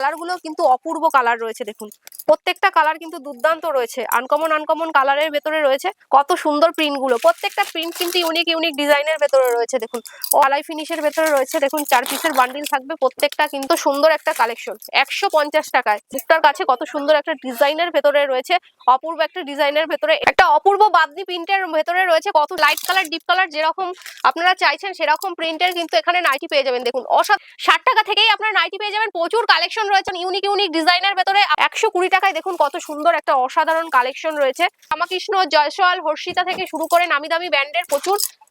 কালারগুলো কিন্তু অপূর্ব কালার রয়েছে দেখুন, প্রত্যেকটা কালার কিন্তু দুর্দান্ত রয়েছে, আনকমন কালারের ভেতরে রয়েছে। কত সুন্দর প্রিন্টগুলো, প্রত্যেকটা প্রিন্ট কিন্তু ইউনিক ডিজাইনের ভেতরে রয়েছে দেখুন, আলাই ফিনিশের ভেতরে রয়েছে দেখুন, 4 পিসের বান্ডিল থাকবে প্রত্যেকটা, কিন্তু সুন্দর একটা কালেকশন 150 টাকায়। বুকটার কাছে কত সুন্দর একটা ডিজাইনের ভেতরে রয়েছে, অপূর্ব একটা ডিজাইনের ভেতরে একটা অপূর্ব বাদনি প্রিন্টের ভেতরে রয়েছে। কত লাইট কালার ডিপ কালার যেরকম আপনারা চাইছেন সেরকম প্রিন্টের কিন্তু এখানে নাইটি পেয়ে যাবেন দেখুন। 60 টাকা থেকেই আপনারা নাইটি পেয়ে যাবেন, প্রচুর কালেকশন রয়েছে ইউনিক ডিজাইনের ভেতরে। 120 টাকায় দেখুন কত সুন্দর একটা অসাধারণ কালেকশন রয়েছে। রামাকৃষ্ণ, জয়সওয়াল, হর্ষিতা থেকে শুরু করে নামি দামি ব্র্যান্ডের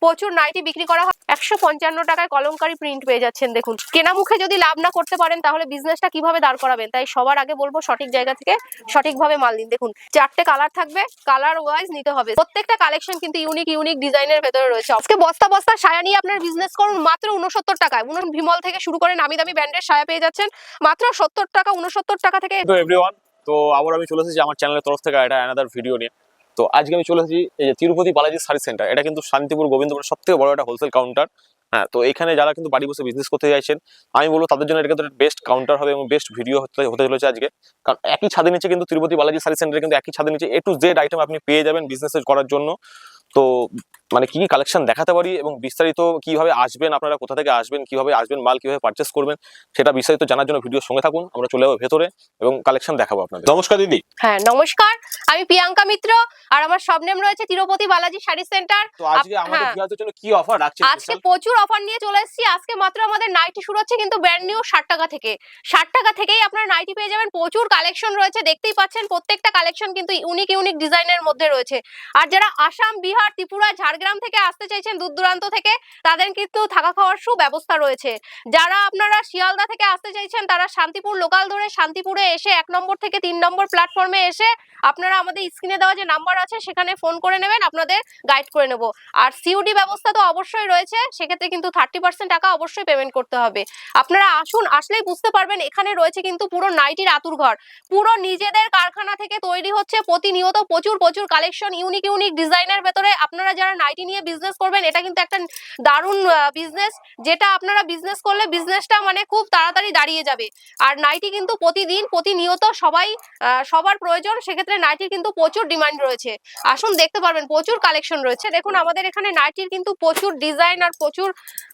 প্রচুর নাইটি বিক্রি করা হয়। 155 টাকায় কলমকারী প্রিন্ট পেয়ে যাচ্ছেন দেখুন। কেনা মুখে যদি লাভ না করতে পারেন তাহলে বিজনেসটা কিভাবে দাঁড় করাবেন? তাই সবার আগে বলবো সঠিক জায়গা থেকে সঠিকভাবে মাল দিন। দেখুন 4টে কালার থাকবে, কালার ওয়াইজ নিতে হবে। প্রত্যেকটা কালেকশন কিন্তু ইউনিক ডিজাইনের ভেতরে রয়েছে। আজকে বস্তা সায়া নিয়ে আপনার বিজনেস করুন মাত্র 69 টাকায়। ভিমল থেকে শুরু করে নামি দামি ব্র্যান্ডের সায়া পেয়ে যাচ্ছেন মাত্র 70 টাকা, 69 টাকা থেকে। তো এভরিওয়ান, তো আবার আমি চলে এসেছি আমার চ্যানেলের তরফ থেকে এটা অ্যানাদার ভিডিও নিয়ে। তো আজকে আমি চলে এসেছি এই যে তিরুপতি বালাজি শাড়ি সেন্টার। এটা কিন্তু শান্তিপুর গোবিন্দপুরের সবথেকে বড় একটা হোলসেল কাউন্টার। হ্যাঁ, তো এখানে যারা কিন্তু বাড়ি বসে বিজনেস করতে চাইছেন, আমি বলবো তাদের জন্য এটা কিন্তু বেস্ট কাউন্টার হবে এবং বেস্ট ভিডিও হতে চলেছে আজকে। কারণ একই ছাদের নিচে কিন্তু তিরুপতি বালাজি শাড়ি সেন্টারে কিন্তু একই ছাদের নিচে A to Z আইটেম আপনি পেয়ে যাবেন বিজনেস করার জন্য। তো মানে কি কি কালেকশন দেখাতে পারি এবং বিস্তারিত কিভাবে আসবেন, আপনারা কোথা থেকে আসবেন, কিভাবে আসবেন, মাল কিভাবে পারচেস করবেন, সেটা বিস্তারিত জানার জন্য ভিডিওর সঙ্গে থাকুন। আমরা চলে যাবো ভেতরে এবং কালেকশন দেখাবো আপনাদের। নমস্কার দিদি। হ্যাঁ নমস্কার, আমি প্রিয়াঙ্কা মিত্র আর আমার সব নেম রয়েছে তিরুপতি বালাজি শাড়ি সেন্টার। তো আজকে আমাদের ভিউয়ারদের জন্য কি অফার রাখছেন? আজকে প্রচুর অফার নিয়ে চলে এসেছি। আজকে মাত্র আমাদের নাইটি শুরু হচ্ছে কিন্তু ব্র্যান্ড নিউ 60 টাকা থেকে। 60 টাকা থেকেই আপনারা নাইটি পেয়ে যাবেন। প্রচুর কালেকশন রয়েছে, দেখতেই পাচ্ছেন প্রত্যেকটা কালেকশন কিন্তু ইউনিক ডিজাইনের মধ্যে রয়েছে। আর যারা আসাম, বিহার, ত্রিপুরা, ঝাড়গ্রাম থেকে আসতে চাইছেন দূর দূরান্ত থেকে, তাদের কিন্তু থাকা খাওয়ার সুব্যবস্থা রয়েছে। যারা আপনারা শিয়ালদা থেকে আসতে চাইছেন তারা শান্তিপুর লোকাল ধরে শান্তিপুরে এসে 1 নম্বর থেকে 3 নম্বর প্ল্যাটফর্মে এসে আপনারা আমাদের স্ক্রিনে দেওয়া যে নাম্বার আছে সেখানে ফোন করে নেবেন, আপনাদের গাইড করে নেব। আর সিওডি ব্যবস্থা তো অবশ্যই রয়েছে, সেক্ষেত্রে কিন্তু 30% টাকা অবশ্যই পেমেন্ট করতে হবে। আপনারা আসুন, আসলেই বুঝতে পারবেন এখানে রয়েছে কিন্তু পুরো নাইটির আতুর ঘর। পুরো নিজেদের কারখানা থেকে তৈরি হচ্ছে প্রতিনিয়ত প্রচুর কালেকশন ইউনিক ডিজাইনের ভেতরে। আপনারা যারা নাইটি নিয়ে বিজনেস করবেন, এটা কিন্তু একটা দারুণ বিজনেস, যেটা আপনারা বিজনেস করলে বিজনেসটা মানে খুব তাড়াতাড়ি দাঁড়িয়ে যাবে। আর নাইটি কিন্তু প্রতিনিয়ত সবার প্রয়োজন, সেক্ষেত্রে নাইটির কিন্তু প্রচুর ডিমান্ড রয়েছে। আসুন দেখতে পারবেন প্রচুর কালেকশন রয়েছে। দেখুন আমাদের এখানে নাইটির কিন্তু প্রচুর ডিজাইন আর প্রচুর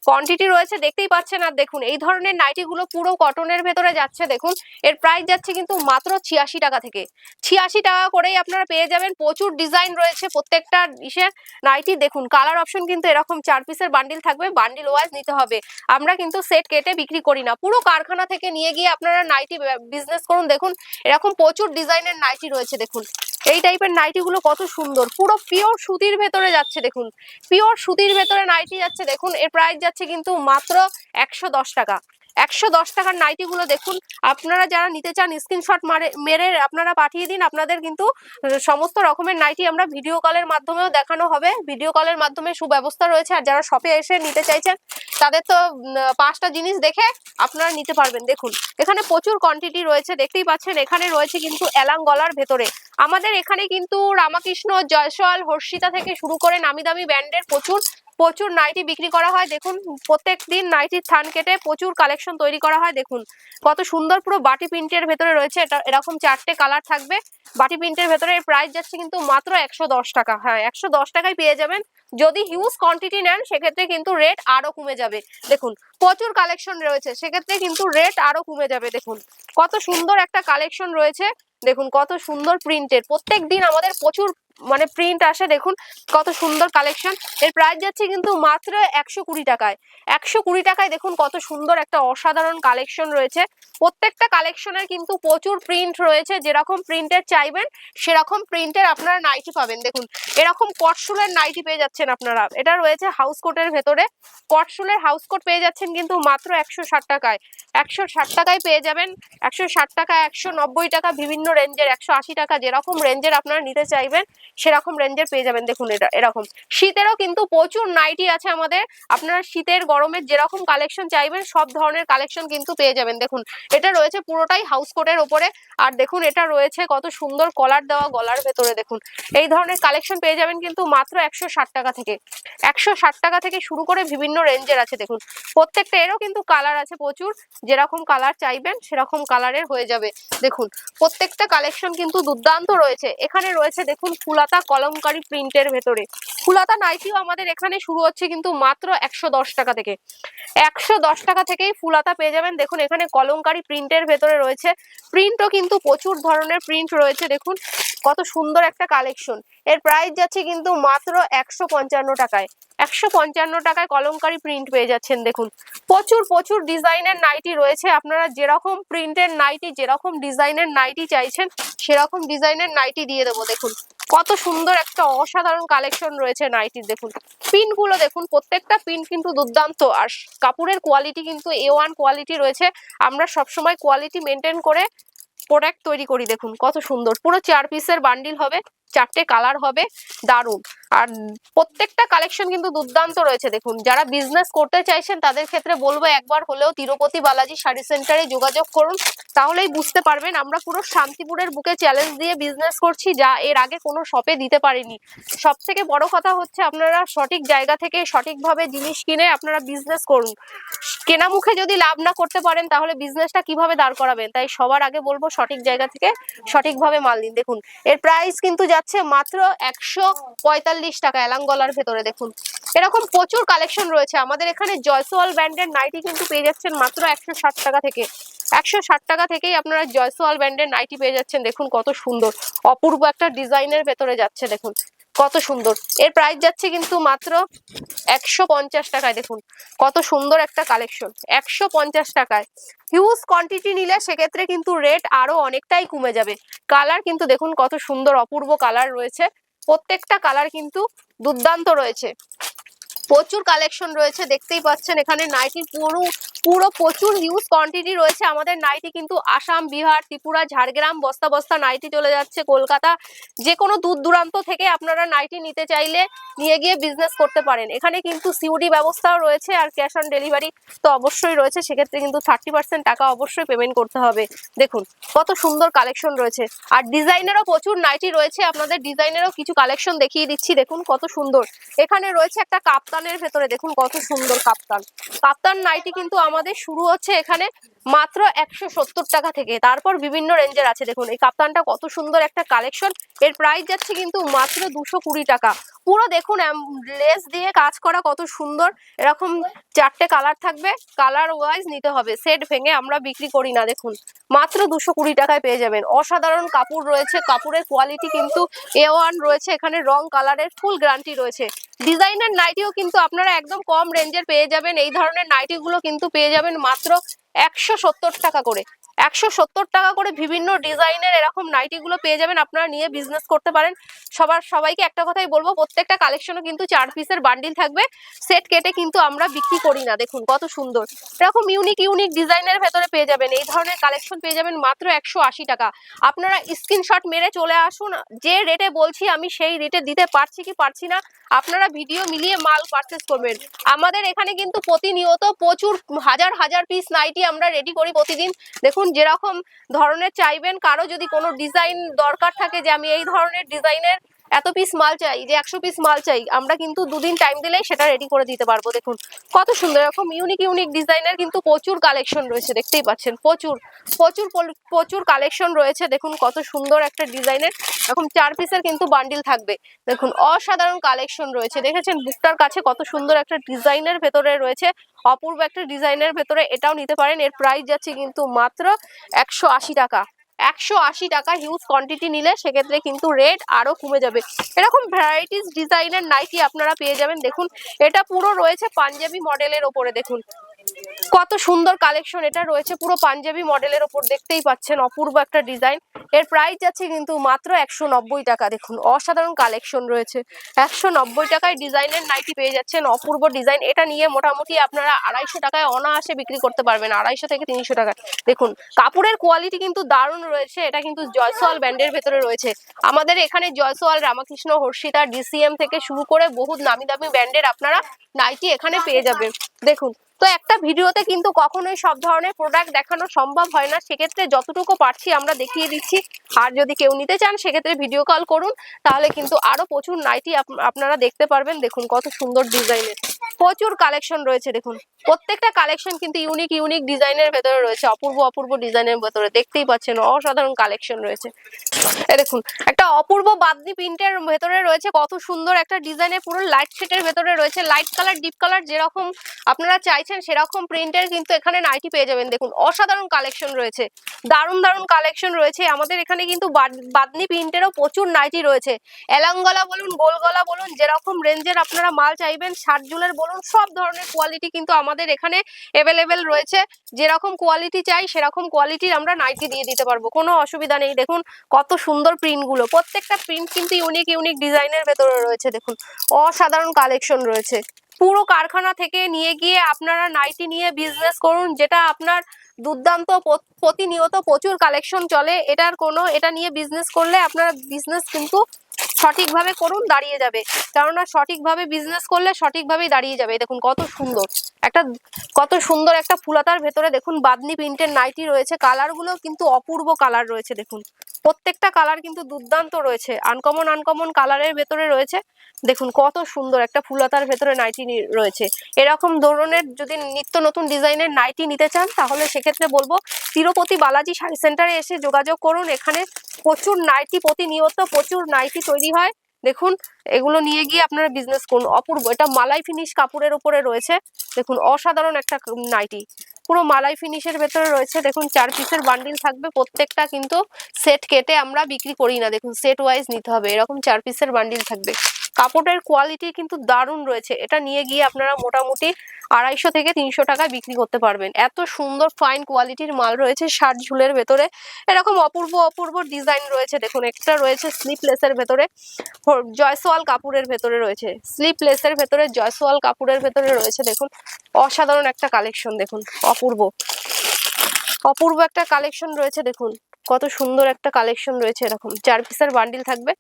কোয়ান্টিটি রয়েছে, দেখতেই পাচ্ছেন। আর দেখুন এই ধরনের নাইটি গুলো পুরো কটনের ভেতরে যাচ্ছে দেখুন। এর প্রাইস যাচ্ছে কিন্তু মাত্র 86 টাকা থেকে। 86 টাকা করেই আপনারা পেয়ে যাবেন। প্রচুর ডিজাইন রয়েছে প্রত্যেকটা ইসের নাইটি। দেখুন কালার অপশন কিন্তু এরকম 4 পিসের বান্ডিল থাকবে, বান্ডিল ওয়াইজ নিতে হবে। আমরা কিন্তু সেট কেটে বিক্রি করি না, পুরো কারখানা থেকে নিয়ে গিয়ে আপনারা নাইটি বিজনেস করুন। দেখুন এরকম প্রচুর ডিজাইনের নাইটি রয়েছে। দেখুন এই টাইপের নাইটি গুলো কত সুন্দর, পুরো পিওর সুতির ভেতরে যাচ্ছে। দেখুন পিওর সুতির ভেতরে নাইটি যাচ্ছে। দেখুন এর প্রাইস যাচ্ছে কিন্তু মাত্র 110 টাকা। 110 টাকার নাইটি গুলো দেখুন। আপনারা যারা নিতে চান স্ক্রিনশট মেরে আপনারা পাঠিয়ে দিন। আপনাদের কিন্তু সমস্ত রকমের নাইটি আমরা ভিডিও কলের মাধ্যমেও দেখানো হবে, ভিডিও কলের মাধ্যমে সুব্যবস্থা রয়েছে। আর যারা শপে এসে নিতে চাইছেন তাদের তো 5টা জিনিস দেখে আপনারা নিতে পারবেন। দেখুন এখানে প্রচুর কোয়ান্টিটি রয়েছে, দেখতেই পাচ্ছেন। এখানে রয়েছে কিন্তু এলাং গলার ভেতরে। আমাদের এখানে কিন্তু রামাকৃষ্ণ, জয়সওয়াল, হর্ষিতা থেকে শুরু করে নামি দামি ব্র্যান্ডের প্রচুর নাইটি বিক্রি করা হয়। দেখুন প্রত্যেক দিন নাইটির থান কেটে প্রচুর কালেকশন তৈরি করা হয়। দেখুন কত সুন্দর পুরো বাটি প্রিন্টের ভেতরে রয়েছে। এটা এরকম 4টে কালার থাকবে বাটি প্রিন্টের ভেতরে। এর প্রাইস যাচ্ছে কিন্তু মাত্র 110 টাকা। হ্যাঁ 110 টাকায় পেয়ে যাবেন। যদি হিউজ কোয়ান্টিটি নেন সেক্ষেত্রে কিন্তু রেট আরো কমে যাবে। দেখুন প্রচুর কালেকশন রয়েছে, সেক্ষেত্রে কিন্তু রেট আরো কমে যাবে। দেখুন কত সুন্দর একটা কালেকশন রয়েছে। দেখুন কত সুন্দর প্রিন্টের, প্রত্যেক দিন আমাদের প্রচুর মানে প্রিন্ট আসে। দেখুন কত সুন্দর কালেকশন। এর প্রাইস যাচ্ছে কিন্তু মাত্র 120 টাকায়। 120 টাকায় দেখুন কত সুন্দর একটা অসাধারণ কালেকশন রয়েছে। প্রত্যেকটা কালেকশনের কিন্তু প্রচুর প্রিন্ট রয়েছে, যেরকম প্রিন্টের চাইবেন সেরকম প্রিন্টের আপনারা নাইটি পাবেন। দেখুন এরকম কটসুলের নাইটি পেয়ে যাচ্ছেন আপনারা। এটা রয়েছে হাউস কোটের ভেতরে, কটসুলের হাউস কোট পেয়ে যাচ্ছেন কিন্তু মাত্র 160 টাকায়। 160 টাকায় পেয়ে যাবেন। 160 টাকা, 190 টাকা, বিভিন্ন রেঞ্জের, 180 টাকা, যেরকম রেঞ্জের আপনারা নিতে চাইবেন সেরকম রেঞ্জের পেয়ে যাবেন। দেখুন এটা এরকম শীতেরও কিন্তু প্রচুর নাইটি আছে আমাদের। আপনারা শীতের গরমের যেরকম কালেকশন চাইবেন সব ধরনের কালেকশন কিন্তু পেয়ে যাবেন। দেখুন এটা রয়েছে পুরোটাই হাউস কোটের ওপরে, আর দেখুন এটা রয়েছে কত সুন্দর কলার দেওয়া গলার ভেতরে। দেখুন এই ধরনের কালেকশন পেয়ে যাবেন কিন্তু মাত্র 160 টাকা থেকে। 160 টাকা থেকে শুরু করে বিভিন্ন রেঞ্জের আছে। দেখুন প্রত্যেকটা এরও কিন্তু কালার আছে প্রচুর, যেরকম কালার চাইবেন সেরকম কালারের হয়ে যাবে। দেখুন প্রত্যেকটা কালেকশন কিন্তু দুর্দান্ত রয়েছে। এখানে রয়েছে দেখুন ফুলাতা কলমকারী প্রিন্টের ভেতরে। ফুলাতা নাইটিও আমাদের এখানে শুরু হচ্ছে কিন্তু মাত্র 110 টাকা থেকে। 110 টাকা থেকেই ফুলাতা পেয়ে যাবেন। দেখুন এখানে কলমকারী প্রিন্টের ভেতরে রয়েছে, প্রিন্টও কিন্তু প্রচুর ধরনের প্রিন্ট রয়েছে। দেখুন কত সুন্দর একটা কালেকশন। এর প্রাইস যাচ্ছে কিন্তু মাত্র 155 টাকায়। 155 টাকায় কলমকারী প্রিন্ট পেয়ে যাচ্ছেন। দেখুন প্রচুর প্রচুর ডিজাইনের নাইটি রয়েছে। আপনারা যেরকম প্রিন্টের নাইটি যেরকম ডিজাইনের নাইটি চাইছেন সেরকম ডিজাইনের নাইটি দিয়ে দেবো। দেখুন কত সুন্দর একটা অসাধারণ কালেকশন রয়েছে নাইটির। দেখুন পিন গুলো দেখুন, প্রত্যেকটা পিন কিন্তু দুর্দান্ত, আর কাপড়ের কোয়ালিটি কিন্তু A1 কোয়ালিটি রয়েছে। আমরা সবসময় কোয়ালিটি মেনটেন করে প্রোডাক্ট তৈরি করি। দেখুন কত সুন্দর, পুরো 4 পিসের বান্ডিল হবে, 4টে কালার হবে, দারুণ। আর প্রত্যেকটা কালেকশন কিন্তু দুর্দান্ত রয়েছে। দেখুন যারা বিজনেস করতে চাইছেন তাদের ক্ষেত্রে বলবো একবার হলেও তিরুপতি বালাজি শাড়ি সেন্টারে যোগাযোগ করুন, তাহলেই বুঝতে পারবেন। আমরা পুরো শান্তিপুরের বুকে চ্যালেঞ্জ দিয়ে বিজনেস করছি, যা এর আগে কোনো শপে দিতে পারিনি। সব থেকে বড় কথা হচ্ছে আপনারা সঠিক জায়গা থেকে সঠিকভাবে জিনিস কিনে আপনারা বিজনেস করুন। কেনা মুখে যদি লাভ না করতে পারেন তাহলে বিজনেসটা কিভাবে দাঁড় করাবেন? তাই সবার আগে বলবো সঠিক জায়গা থেকে সঠিকভাবে মাল দিন। দেখুন এর প্রাইস কিন্তু যাচ্ছে মাত্র 145 টাকা এলাং গলার ভেতরে। দেখুন এরকম প্রচুর কালেকশন রয়েছে আমাদের এখানে। জয়সওয়াল ব্র্যান্ডের নাইটি কিন্তু পেয়ে যাচ্ছেন মাত্র 160 টাকা থেকে। 160 টাকা থেকেই আপনারা জয়সওয়াল ব্র্যান্ডের নাইটি পেয়ে যাচ্ছেন। দেখুন কত সুন্দর অপূর্ব একটা ডিজাইনের ভেতরে যাচ্ছে। দেখুন কত সুন্দর, এর প্রাইস যাচ্ছে কিন্তু মাত্র 150 টাকায়। দেখুন কত সুন্দর একটা কালেকশন 150 টাকায়। হিউজ কোয়ান্টিটি নিলে সেক্ষেত্রে কিন্তু রেট আরো অনেকটাই কমে যাবে। কালার কিন্তু দেখুন কত সুন্দর অপূর্ব কালার রয়েছে, প্রত্যেকটা কালার কিন্তু দুর্দান্ত রয়েছে। প্রচুর কালেকশন রয়েছে, দেখতেই পাচ্ছেন এখানে নাইটি পুরো পুরো প্রচুর হিউজ কোয়ান্টিটি রয়েছে। আমাদের নাইটি কিন্তু আসাম, বিহার, ত্রিপুরা, ঝাড়গ্রাম বস্তা বস্তা নাইটি চলে যাচ্ছে কলকাতা। যে কোনো দূর দূরান্ত থেকে আপনারা নাইটি নিতে চাইলে নিয়ে গিয়ে বিজনেস করতে পারেন। এখানে কিন্তু সিওডি ব্যবস্থাও রয়েছে, আর ক্যাশ অন ডেলিভারি তো অবশ্যই রয়েছে। সেক্ষেত্রে কিন্তু 30% টাকা অবশ্যই পেমেন্ট করতে হবে। দেখুন কত সুন্দর কালেকশন রয়েছে, আর ডিজাইনেরও প্রচুর নাইটি রয়েছে। আপনাদের ডিজাইনেরও কিছু কালেকশন দেখিয়ে দিচ্ছি। দেখুন কত সুন্দর, এখানে রয়েছে একটা কাপ্তানের ভেতরে। দেখুন কত সুন্দর কাপ্তান। কাপ্তান নাইটি কিন্তু আমাদের শুরু হচ্ছে এখানে মাত্র 170 টাকা থেকে, তারপর বিভিন্ন রেঞ্জের আছে। দেখুন এই কাপ্তানটা কত সুন্দর একটা কালেকশন। এর প্রাইস যাচ্ছে কিন্তু মাত্র 220 টাকা। পুরো দেখুন লেস দিয়ে কাজ করা, কত সুন্দর। এরকম 4টে কালার থাকবে, কালার ওয়াইজ নিতে হবে, সেট ভেঙে আমরা বিক্রি করি না। দেখুন মাত্র 220 টাকায় পেয়ে যাবেন। অসাধারণ কাপড় রয়েছে, কাপড়ের কোয়ালিটি কিন্তু A1 রয়েছে। এখানে রং কালারের ফুল গ্যারান্টি রয়েছে। ডিজাইনার নাইটিও কিন্তু আপনারা একদম কম রেঞ্জের পেয়ে যাবেন। এই ধরনের নাইটি গুলো কিন্তু পেয়ে যাবেন মাত্র 170 টাকা করে। 170 টাকা করে বিভিন্ন ডিজাইনের এরকম নাইটি গুলো পেয়ে যাবেন, আপনারা নিয়ে বিজনেস করতে পারেন। সবাইকে একটা কথাই বলবো, প্রত্যেকটা কালেকশনও কিন্তু 4 পিসের বান্ডিল থাকবে, সেট কেটে কিন্তু আমরা বিক্রি করি না। দেখুন কত সুন্দর এরকম ইউনিক ইউনিক ডিজাইনের ভেতরে পেয়ে যাবেন। এই ধরনের কালেকশন পেয়ে যাবেন মাত্র 180 টাকা। আপনারা স্ক্রিনশট মেরে চলে আসুন, যে রেটে বলছি আমি সেই রেটে দিতে পারছি কি পারছি না আপনারা ভিডিও মিলিয়ে মাল পারচেস করবেন। আমাদের এখানে কিন্তু প্রতিনিয়ত প্রচুর হাজার হাজার পিস নাইটি আমরা রেডি করি প্রতিদিন। দেখুন যেরকম ধরনের চাইবেন, কারো যদি কোনো ডিজাইন দরকার থাকে যে আমি এই ধরনের ডিজাইনের এত পিস মাল চাই, যে 100 পিস মাল চাই, আমরা কিন্তু 2 দিন টাইম দিলেই সেটা রেডি করে দিতে পারবো। দেখুন কত সুন্দর এরকম ইউনিক ইউনিক ডিজাইনের কিন্তু প্রচুর কালেকশন রয়েছে, দেখতেই পাচ্ছেন প্রচুর প্রচুর প্রচুর কালেকশন রয়েছে। দেখুন কত সুন্দর একটা ডিজাইনের এরকম 4 পিসের কিন্তু বান্ডিল থাকবে। দেখুন অসাধারণ কালেকশন রয়েছে, দেখেছেন বুকটার কাছে কত সুন্দর একটা ডিজাইনের ভেতরে রয়েছে, অপূর্ব একটা ডিজাইনের ভেতরে। এটাও নিতে পারেন। এর প্রাইস যাচ্ছে কিন্তু মাত্র 180 টাকা। 180 টাকা হিউজ কোয়ান্টিটি নিলে সেক্ষেত্রে কিন্তু রেট আরো কমে যাবে। এরকম ভ্যারাইটিস ডিজাইনের নাইটি আপনারা পেয়ে যাবেন। দেখুন এটা পুরো রয়েছে পাঞ্জাবি মডেলের ওপরে। দেখুন কত সুন্দর কালেকশন, এটা রয়েছে পুরো পাঞ্জাবি মডেলের ওপর, দেখতেই পাচ্ছেন অপূর্ব একটা ডিজাইন। এর প্রাইস যাচ্ছে কিন্তু মাত্র 190 টাকা। দেখুন অসাধারণ কালেকশন রয়েছে, 190 টাকায় ডিজাইনের নাইটি পেয়ে যাচ্ছেন, অপূর্ব ডিজাইন। এটা নিয়ে মোটামুটি আপনারা 250 টাকায় অনায়াসে বিক্রি করতে পারবেন, 250 থেকে 300 টাকায়। দেখুন কাপড়ের কোয়ালিটি কিন্তু দারুণ রয়েছে। এটা কিন্তু জয়সওয়াল ব্র্যান্ডের ভেতরে রয়েছে। আমাদের এখানে জয়সওয়াল, রামকৃষ্ণ, হর্ষিতা, ডিসিএম থেকে শুরু করে বহুত নামি দামি ব্র্যান্ডের আপনারা নাইটি এখানে পেয়ে যাবেন। দেখুন, তো একটা ভিডিওতে কিন্তু কখনোই সব ধরনের প্রোডাক্ট দেখানো সম্ভব হয় না, সেক্ষেত্রে যতটুকু পারছি আমরা দেখিয়ে দিচ্ছি। আর যদি কেউ নিতে চান সেক্ষেত্রে ভিডিও কল করুন, তাহলে কিন্তু আরো প্রচুর নাইটি আপনারা দেখতে পারবেন। দেখুন কত সুন্দর ডিজাইনের প্রচুর কালেকশন রয়েছে। দেখুন প্রত্যেকটা কালেকশন কিন্তু ইউনিক ইউনিক ডিজাইনের ভেতরে রয়েছে, অপূর্ব অপূর্ব ডিজাইনের ভেতরে, দেখতেই পাচ্ছেন অসাধারণ কালেকশন রয়েছে। দেখুন একটা অপূর্ব বাদনি প্রিন্টের ভেতরে রয়েছে, কত সুন্দর একটা ডিজাইনের, পুরো লাইট শেডের ভেতরে রয়েছে, লাইট কালার ডিপ কালার যেরকম আপনারা চাইছেন সেরকম প্রিন্টের কিন্তু এখানে নাইটি পেয়ে যাবেন। দেখুন অসাধারণ কালেকশন রয়েছে, দারুণ দারুণ কালেকশন রয়েছে। আমাদের এখানে কিন্তু বাদনি প্রিন্টেরও প্রচুর নাইটি রয়েছে, এলং গলা বলুন, গোল গলা বলুন, যেরকম রেঞ্জের আপনারা মাল চাইবেন, শার্ট জুলের বলুন, সব ধরনের কোয়ালিটি কিন্তু আমাদের এখানে অ্যাভেলেবেল রয়েছে। যেরকম কোয়ালিটি চাই সেরকম কোয়ালিটির আমরা নাইটি দিয়ে দিতে পারবো, কোনো অসুবিধা নেই। দেখুন কত সুন্দর প্রিন্ট গুলো, প্রত্যেকটা প্রিন্ট কিন্তু ইউনিক ইউনিক ডিজাইনের ভেতরে রয়েছে। দেখুন অসাধারণ কালেকশন রয়েছে। পুরো কারখানা থেকে নিয়ে গিয়ে আপনারা নাইটি নিয়ে বিজনেস করুন, যেটা আপনার দুর্দান্ত, প্রতিনিয়ত প্রচুর কালেকশন চলে। এটা নিয়ে বিজনেস করলে আপনারা বিজনেস কিন্তু সঠিকভাবে করুন, দাঁড়িয়ে যাবে। কেননা সঠিকভাবে বিজনেস করলে সঠিকভাবেই দাঁড়িয়ে যাবে। দেখুন কত সুন্দর একটা ফুলাতার ভেতরে দেখুন বাদনি প্রিন্টের নাইটি রয়েছে, কালার গুলো কিন্তু অপূর্ব কালার রয়েছে। দেখুন প্রত্যেকটা কালার কিন্তু দুর্দান্ত রয়েছে, আনকমন আনকমন কালারের ভেতরে রয়েছে। দেখুন কত সুন্দর একটা ফুলাতার ভেতরে নাইটি রয়েছে। এরকম ধরনের যদি নিত্য নতুন ডিজাইনের নাইটি নিতে চান তাহলে সেক্ষেত্রে বলবো তিরুপতি বালাজি শাড়ি সেন্টারে এসে যোগাযোগ করুন। এখানে প্রচুর নাইটি, প্রতিনিয়ত প্রচুর নাইটি তৈরি হয়। দেখুন এগুলো নিয়ে গিয়ে আপনারা বিজনেস করুন। অপূর্ব, এটা মালাই ফিনিশ কাপড়ের উপরে রয়েছে। দেখুন অসাধারণ একটা নাইটি, পুরো মালাই ফিনিশের ভেতরে রয়েছে। দেখুন 4 পিসের বান্ডিল থাকবে, প্রত্যেকটা কিন্তু সেট কেটে আমরা বিক্রি করি না। দেখুন সেট ওয়াইজ নিতে হবে, এরকম 4 পিসের বান্ডিল থাকবে। কাপড়ের কোয়ালিটি কিন্তু দারুণ রয়েছে, এটা নিয়ে গিয়ে আপনারা মোটামুটি 250 থেকে 300 টাকায় বিক্রি করতে পারবেন। এত সুন্দর ফাইন কোয়ালিটির মাল রয়েছে শার্ট ঝুলের ভেতরে, এরকম অপূর্ব অপূর্ব ডিজাইন রয়েছে। দেখুন একটা রয়েছে স্লিপলেসের ভেতরে, জয়সওয়াল কাপড়ের ভেতরে রয়েছে, স্লিপলেসের ভেতরে জয়সওয়াল কাপড়ের ভেতরে রয়েছে। দেখুন অসাধারণ একটা কালেকশন, দেখুন অপূর্ব অপূর্ব একটা কালেকশন রয়েছে। দেখুন কত সুন্দর একটা কালেকশন রয়েছে, এরকম 4 পিসের বান্ডিল থাকবে,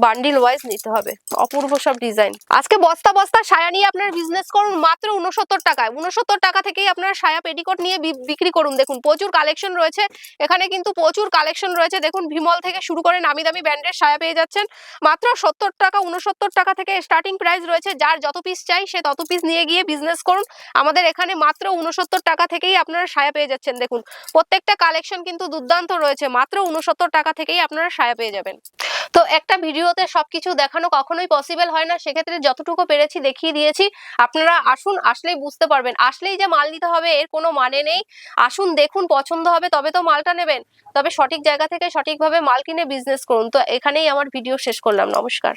বান্ডিল ওয়াইজ নিতে হবে। অপূর্ব সব ডিজাইন। আজকে বস্তা বস্তা সায়া নিয়ে আপনার বিজনেস করুন মাত্র 69 টাকায়। 69 টাকা থেকেই আপনার সায়া পেটিকোট নিয়ে বিক্রি করুন। দেখুন প্রচুর কালেকশন রয়েছে এখানে, কিন্তু প্রচুর কালেকশন রয়েছে। দেখুন ভিমল থেকে শুরু করে নামি দামি ব্র্যান্ডের সায়া পেয়ে যাচ্ছেন মাত্র 70 টাকা, 69 টাকা থেকে স্টার্টিং প্রাইস রয়েছে। যার যত পিস চাই সে তত পিস নিয়ে গিয়ে বিজনেস করুন। আমাদের এখানে মাত্র 69 টাকা থেকেই আপনারা সায়া পেয়ে যাচ্ছেন। দেখুন প্রত্যেকটা কালেকশন কিন্তু দুর্দান্ত রয়েছে, মাত্র 69 টাকা থেকেই আপনারা সায়া পেয়ে যাবেন। তো একটা ভিডিওতে সবকিছু দেখানো কখনোই পসিবল হয় না, সেক্ষেত্রে যতটুকু পেরেছি দেখিয়ে দিয়েছি। আপনারা আসুন, আসলেই বুঝতে পারবেন, আসলেই যে মাল নিতে হবে এর কোনো মানে নেই। আসুন দেখুন, পছন্দ হবে তবে তো মালটা নেবেন। তবে সঠিক জায়গা থেকে সঠিকভাবে মাল কিনে বিজনেস করুন। তো এখানেই আমার ভিডিও শেষ করলাম, নমস্কার।